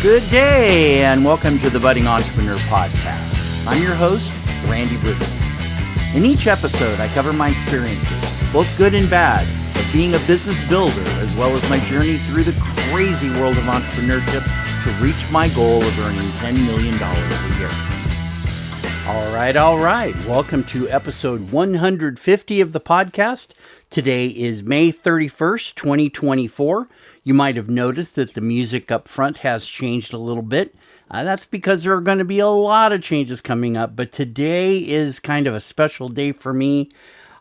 Good day, and welcome to the Budding Entrepreneur Podcast. I'm your host, Randy Riggins. In each episode, I cover my experiences, both good and bad, of being a business builder, as well as my journey through the crazy world of entrepreneurship to reach my goal of earning $10 million a year. All right. Welcome to episode 150 of the podcast. Today is May 31st, 2024. You might have noticed that the music up front has changed a little bit. That's because there are going to be a lot of changes coming up, but today is kind of a special day for me.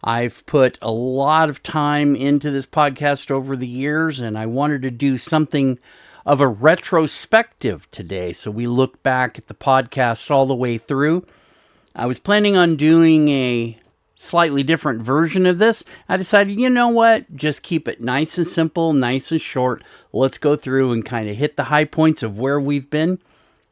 I've put a lot of time into this podcast over the years, and I wanted to do something of a retrospective today. So we look back at the podcast all the way through. I was planning on doing a slightly different version of this. I decided, you know what, just keep it nice and simple, nice and short. Let's go through and kind of hit the high points of where we've been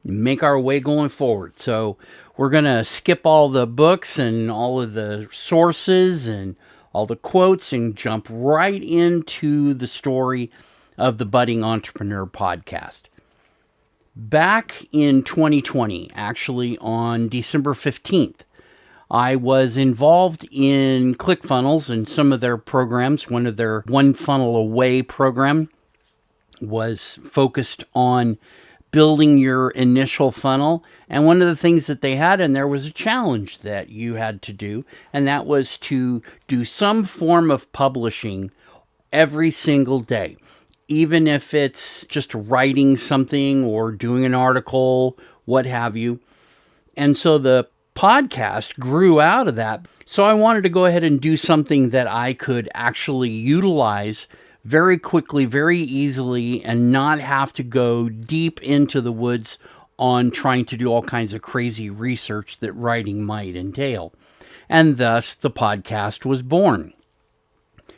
and make our way going forward. So we're going to skip all the books and all of the sources and all the quotes and jump right into the story of the Budding Entrepreneur Podcast. Back in 2020, actually on December 15th, I was involved in ClickFunnels and some of their programs. One of their One Funnel Away program was focused on building your initial funnel. And one of the things that they had in there was a challenge that you had to do. And that was to do some form of publishing every single day. Even if it's just writing something or doing an article, what have you. And so the podcast grew out of that. So I wanted to go ahead and do something that I could actually utilize very quickly, very easily, and not have to go deep into the woods on trying to do all kinds of crazy research that writing might entail. And thus the podcast was born.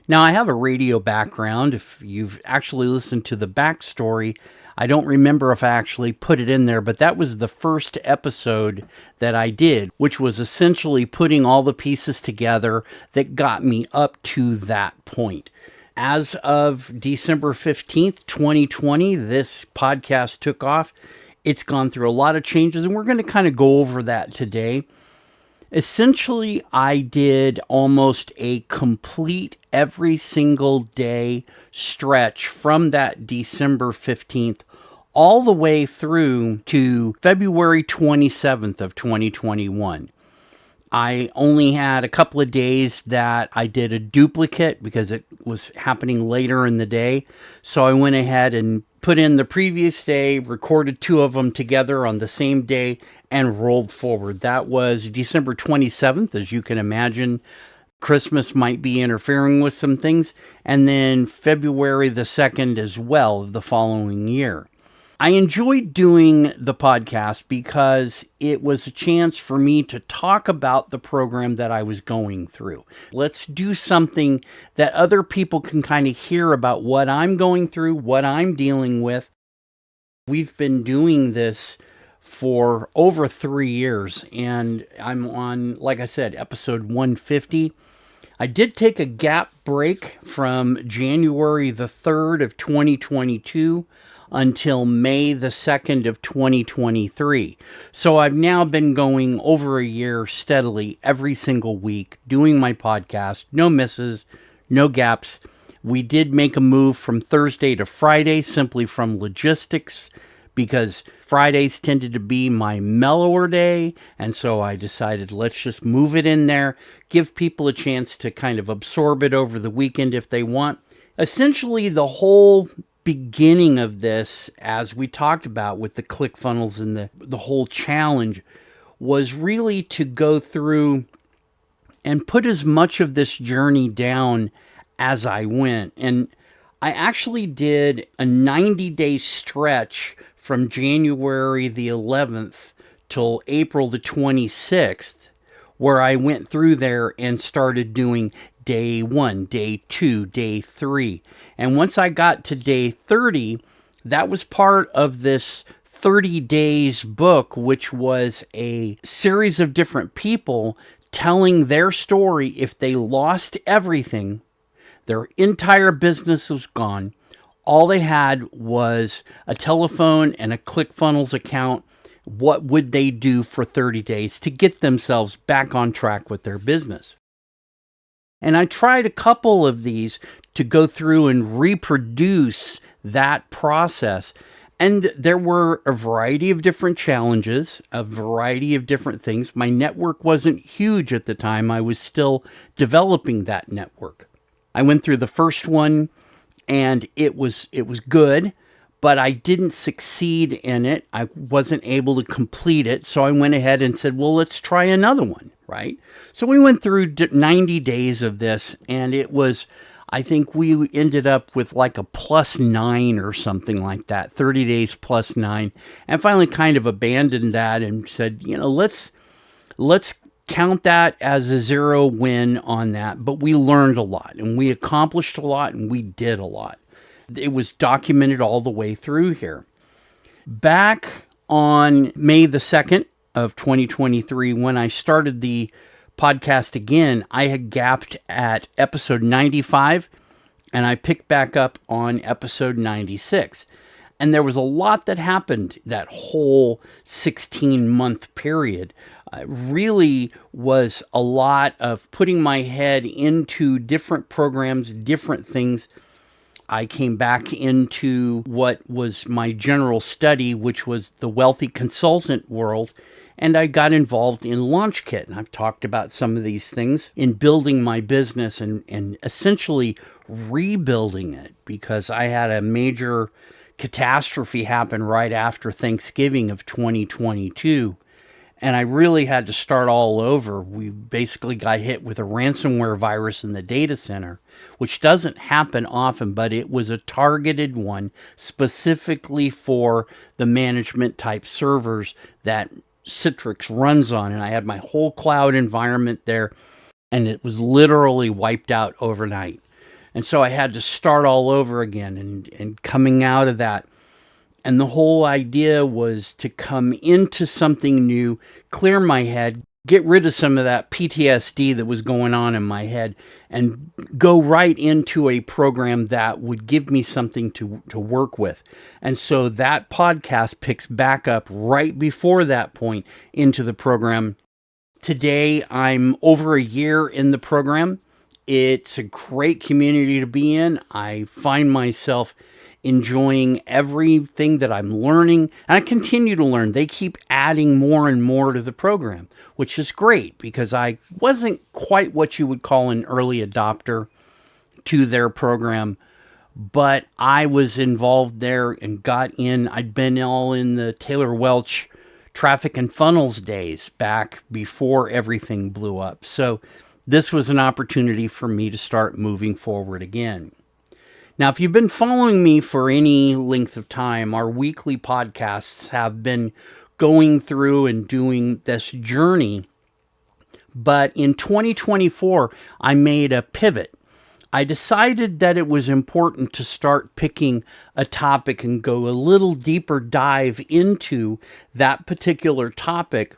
Now, I have a radio background. If you've actually listened to the backstory, I don't remember if I actually put it in there, but that was the first episode that I did, which was essentially putting all the pieces together that got me up to that point. As of December 15th, 2020, this podcast took off. It's gone through a lot of changes, and we're going to kind of go over that today. Essentially, I did almost a complete every single day stretch from that December 15th all the way through to February 27th of 2021. I only had a couple of days that I did a duplicate because it was happening later in the day. So I went ahead and put in the previous day, recorded two of them together on the same day, and rolled forward. That was December 27th, as you can imagine. Christmas might be interfering with some things. And then February the 2nd as well, the following year. I enjoyed doing the podcast because it was a chance for me to talk about the program that I was going through. Let's do something that other people can kind of hear about what I'm going through, what I'm dealing with. We've been doing this for over 3 years, and I'm on, like I said, episode 150. I did take a gap break from January the 3rd of 2022 until May the 2nd of 2023. So I've now been going over a year steadily every single week, doing my podcast, no misses, no gaps. We did make a move from Thursday to Friday simply from logistics, because Fridays tended to be my mellower day, and so I decided let's just move it in there, give people a chance to kind of absorb it over the weekend if they want. Essentially, the whole beginning of this, as we talked about with the ClickFunnels and the whole challenge, was really to go through and put as much of this journey down as I went. And I actually did a 90-day stretch from January the 11th till April the 26th, where I went through there and started doing day 1, day 2, day 3. And once I got to day 30, that was part of this 30 Days book, which was a series of different people telling their story if they lost everything, their entire business was gone, all they had was a telephone and a ClickFunnels account. What would they do for 30 days to get themselves back on track with their business? And I tried a couple of these to go through and reproduce that process. And there were a variety of different challenges, a variety of different things. My network wasn't huge at the time. I was still developing that network. I went through the first one and it was good, but I didn't succeed in it. I wasn't able to complete it. So I went ahead and said, well, let's try another one, right? So we went through 90 days of this, and it was, I think we ended up with like a +9 or something like that, 30 days +9. And finally kind of abandoned that and said, let's count that as a 0 win on that. But we learned a lot, and we accomplished a lot, and we did a lot. It was documented all the way through here. Back on May the 2nd of 2023, when I started the podcast again, I had gapped at episode 95, and I picked back up on episode 96. And there was a lot that happened that whole 16-month period. It really was a lot of putting my head into different programs, different things. I came back into what was my general study, which was the wealthy consultant world, and I got involved in LaunchKit. And I've talked about some of these things in building my business and essentially rebuilding it, because I had a major catastrophe happen right after Thanksgiving of 2022. And I really had to start all over. We basically got hit with a ransomware virus in the data center, which doesn't happen often, but it was a targeted one specifically for the management type servers that Citrix runs on. And I had my whole cloud environment there, and it was literally wiped out overnight. And so I had to start all over again and coming out of that. And the whole idea was to come into something new, clear my head, get rid of some of that PTSD that was going on in my head, and go right into a program that would give me something to work with. And so that podcast picks back up right before that point into the program. Today, I'm over a year in the program. It's a great community to be in. I find myself enjoying everything that I'm learning, and I continue to learn. They keep adding more and more to the program, which is great, because I wasn't quite what you would call an early adopter to their program, but I was involved there and got in. I'd been all in the Taylor Welch traffic and funnels days back before everything blew up. So this was an opportunity for me to start moving forward again. Now, if you've been following me for any length of time, our weekly podcasts have been going through and doing this journey. But in 2024, I made a pivot. I decided that it was important to start picking a topic and go a little deeper dive into that particular topic,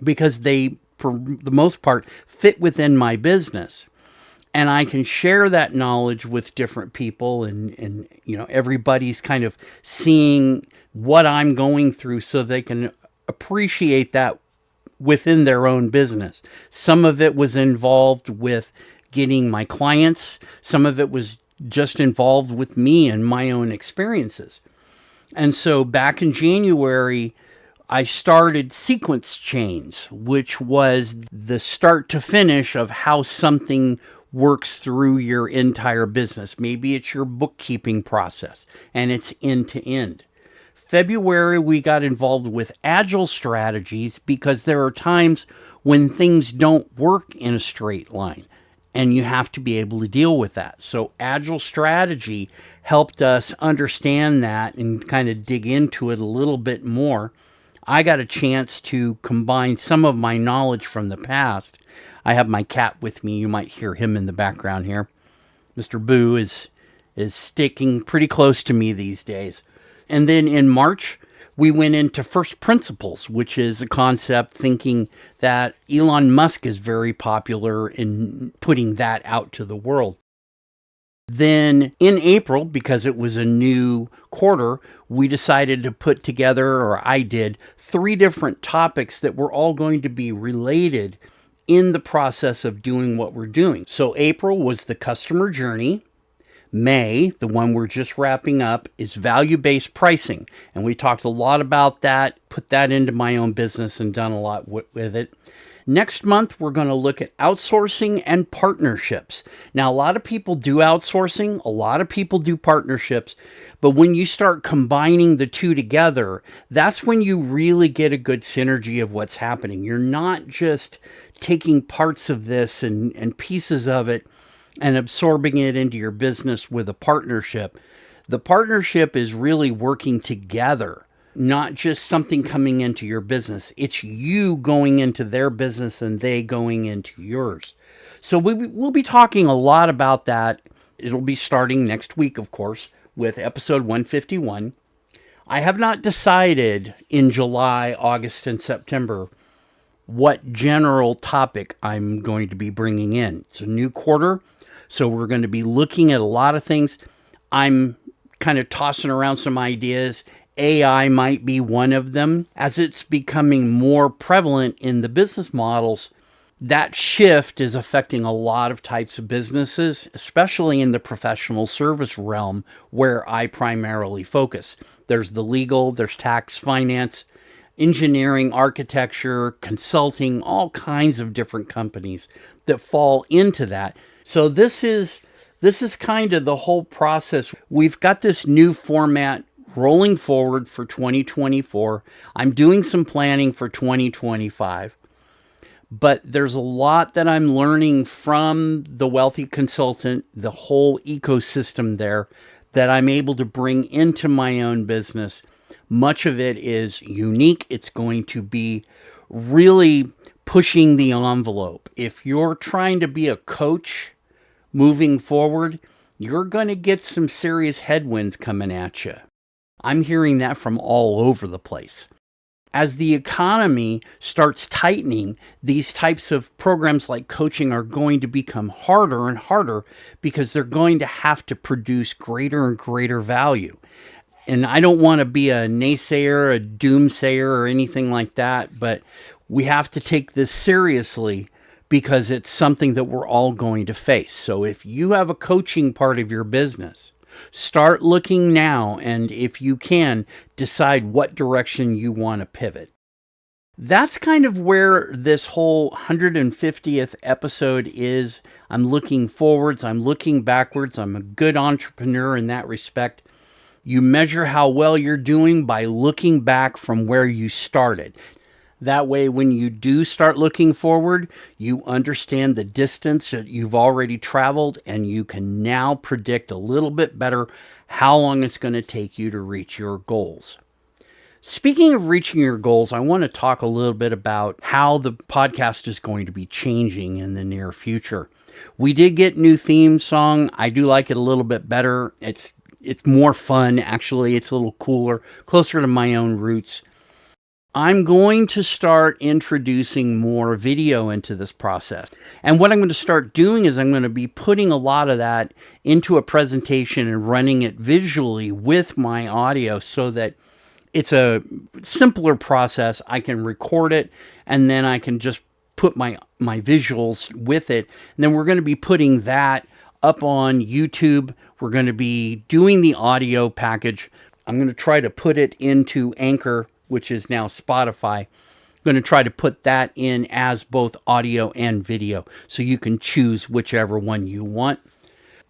because they, for the most part, fit within my business. And I can share that knowledge with different people, and everybody's kind of seeing what I'm going through so they can appreciate that within their own business. Some of it was involved with getting my clients. Some of it was just involved with me and my own experiences. And so back in January, I started Sequence Chains, which was the start to finish of how something works through your entire business. Maybe it's your bookkeeping process and it's end to end. February, we got involved with agile strategies, because there are times when things don't work in a straight line and you have to be able to deal with that. So agile strategy helped us understand that and kind of dig into it a little bit more. I got a chance to combine some of my knowledge from the past. I have my cat with me. You might hear him in the background here. Mr. Boo is sticking pretty close to me these days. And then in March, we went into first principles, which is a concept thinking that Elon Musk is very popular in putting that out to the world. Then in April, because it was a new quarter, we decided to put together, or I did, 3 different topics that were all going to be related in the process of doing what we're doing. So April was the customer journey. May, the one we're just wrapping up, is value-based pricing. And we talked a lot about that, put that into my own business and done a lot with it. Next month, we're going to look at outsourcing and partnerships. Now, a lot of people do outsourcing, a lot of people do partnerships, but when you start combining the two together, that's when you really get a good synergy of what's happening. You're not just taking parts of this and pieces of it and absorbing it into your business with a partnership. The partnership is really working together, not just something coming into your business. It's you going into their business and they going into yours. So we'll be talking a lot about that. It'll be starting next week, of course, with episode 151. I have not decided in July, August, and September what general topic I'm going to be bringing in. It's a new quarter, so we're going to be looking at a lot of things. I'm kind of tossing around some ideas. AI might be one of them. As it's becoming more prevalent in the business models, that shift is affecting a lot of types of businesses, especially in the professional service realm where I primarily focus. There's the legal, there's tax, finance, engineering, architecture, consulting, all kinds of different companies that fall into that. So this is kind of the whole process. We've got this new format rolling forward for 2024. I'm doing some planning for 2025. But there's a lot that I'm learning from the Wealthy Consultant, the whole ecosystem there, that I'm able to bring into my own business. Much of it is unique. It's going to be really pushing the envelope. If you're trying to be a coach moving forward, you're going to get some serious headwinds coming at you. I'm hearing that from all over the place. As the economy starts tightening, these types of programs like coaching are going to become harder and harder because they're going to have to produce greater and greater value. And I don't want to be a naysayer, a doomsayer, or anything like that, but we have to take this seriously because it's something that we're all going to face. So if you have a coaching part of your business, start looking now, and if you can, decide what direction you want to pivot. That's kind of where this whole 150th episode is. I'm looking forwards, I'm looking backwards. I'm a good entrepreneur in that respect. You measure how well you're doing by looking back from where you started. That way, when you do start looking forward, you understand the distance that you've already traveled, and you can now predict a little bit better how long it's going to take you to reach your goals. Speaking of reaching your goals, I want to talk a little bit about how the podcast is going to be changing in the near future. We did get new theme song. I do like it a little bit better. It's more fun, actually. It's a little cooler, closer to my own roots. I'm going to start introducing more video into this process. And what I'm going to start doing is I'm going to be putting a lot of that into a presentation and running it visually with my audio so that it's a simpler process. I can record it and then I can just put my visuals with it. And then we're going to be putting that up on YouTube. We're going to be doing the audio package. I'm going to try to put it into Anchor, which is now Spotify. I'm going to try to put that in as both audio and video, so you can choose whichever one you want.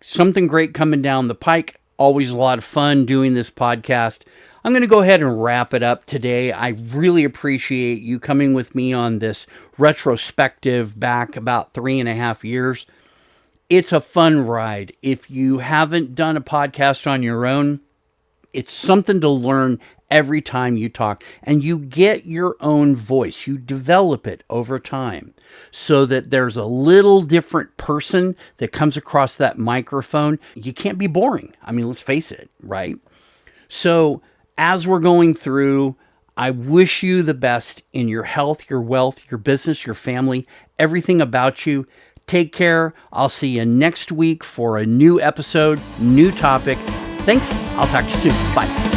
Something great coming down the pike. Always a lot of fun doing this podcast. I'm going to go ahead and wrap it up today. I really appreciate you coming with me on this retrospective back about 3.5 years. It's a fun ride. If you haven't done a podcast on your own, it's something to learn every time you talk, and you get your own voice. You develop it over time so that there's a little different person that comes across that microphone. You can't be boring. I mean, let's face it, right? So as we're going through, I wish you the best in your health, your wealth, your business, your family, everything about you. Take care. I'll see you next week for a new episode, new topic. Thanks. I'll talk to you soon. Bye.